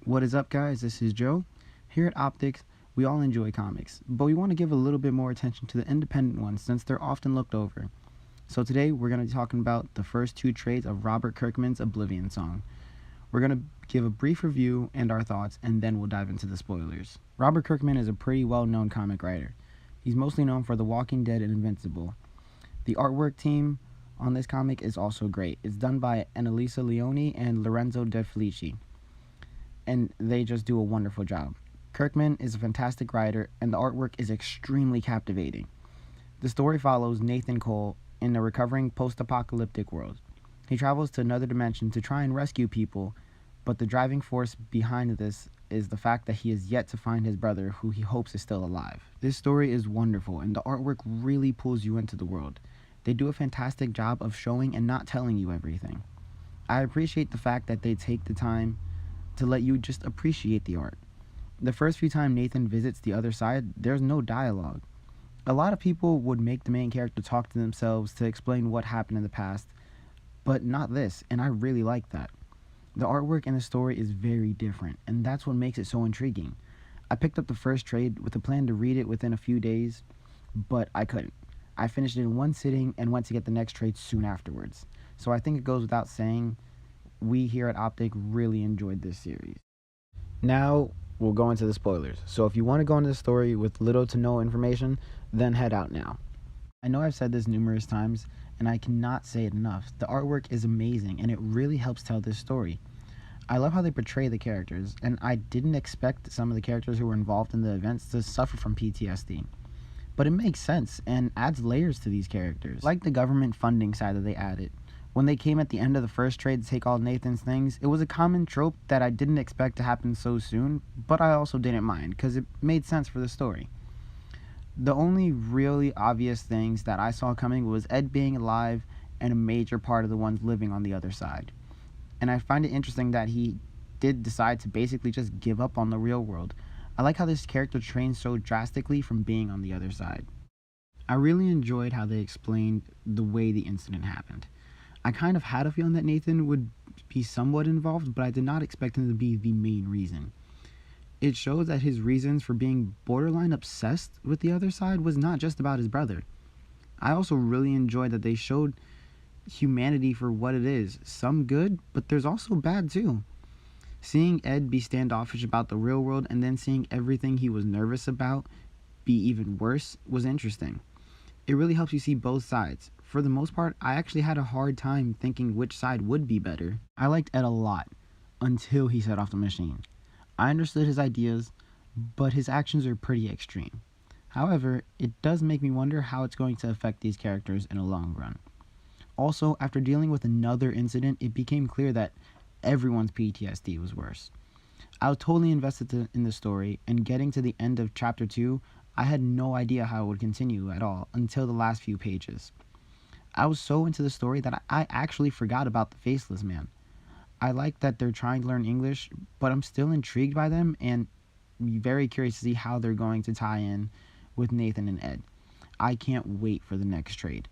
What is up, guys? This is Joe. Here at Optics, we all enjoy comics, but we want to give a little bit more attention to the independent ones since they're often looked over. So today, we're going to be talking about the first two trades of Robert Kirkman's Oblivion Song. We're going to give a brief review and our thoughts, and then we'll dive into the spoilers. Robert Kirkman is a pretty well-known comic writer. He's mostly known for The Walking Dead and Invincible. The artwork team on this comic is also great. It's done by Annalisa Leone and Lorenzo De Felici, and they just do a wonderful job. Kirkman is a fantastic writer, and the artwork is extremely captivating. The story follows Nathan Cole in a recovering post-apocalyptic world. He travels to another dimension to try and rescue people, but the driving force behind this is the fact that he is yet to find his brother, who he hopes is still alive. This story is wonderful, and the artwork really pulls you into the world. They do a fantastic job of showing and not telling you everything. I appreciate the fact that they take the time to let you just appreciate the art. The first few times Nathan visits the other side, there's no dialogue. A lot of people would make the main character talk to themselves to explain what happened in the past, but not this, and I really like that. The artwork and the story is very different, and that's what makes it so intriguing. I picked up the first trade with a plan to read it within a few days, but I couldn't. I finished it in one sitting and went to get the next trade soon afterwards. So I think it goes without saying, we here at Optic really enjoyed this series. Now we'll go into the spoilers. So if you want to go into the story with little to no information, then head out now. I know I've said this numerous times, and I cannot say it enough. The artwork is amazing, and it really helps tell this story. I love how they portray the characters, and I didn't expect some of the characters who were involved in the events to suffer from PTSD. But it makes sense and adds layers to these characters. Like the government funding side that they added. When they came at the end of the first trade to take all Nathan's things, it was a common trope that I didn't expect to happen so soon, but I also didn't mind, because it made sense for the story. The only really obvious things that I saw coming was Ed being alive and a major part of the ones living on the other side. And I find it interesting that he did decide to basically just give up on the real world. I like how this character changed so drastically from being on the other side. I really enjoyed how they explained the way the incident happened. I kind of had a feeling that Nathan would be somewhat involved, but I did not expect him to be the main reason. It shows that his reasons for being borderline obsessed with the other side was not just about his brother. I also really enjoyed that they showed humanity for what it is. Some good, but there's also bad too. Seeing Ed be standoffish about the real world and then seeing everything he was nervous about be even worse was interesting. It really helps you see both sides. For the most part, I actually had a hard time thinking which side would be better. I liked Ed a lot, until he set off the machine. I understood his ideas, but his actions are pretty extreme. However, it does make me wonder how it's going to affect these characters in a long run. Also, after dealing with another incident, it became clear that everyone's PTSD was worse. I was totally invested in the story, and getting to the end of chapter 2, I had no idea how it would continue at all until the last few pages. I was so into the story that I actually forgot about the Faceless Man. I like that they're trying to learn English, but I'm still intrigued by them and very curious to see how they're going to tie in with Nathan and Ed. I can't wait for the next trade.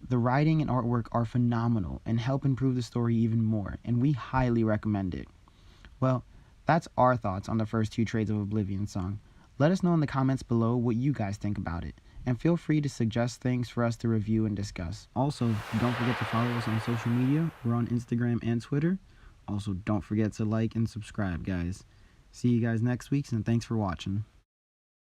The writing and artwork are phenomenal and help improve the story even more, and we highly recommend it. Well, that's our thoughts on the first two trades of Oblivion Song. Let us know in the comments below what you guys think about it, and feel free to suggest things for us to review and discuss. Also, don't forget to follow us on social media. We're on Instagram and Twitter. Also, don't forget to like and subscribe, guys. See you guys next week, and thanks for watching.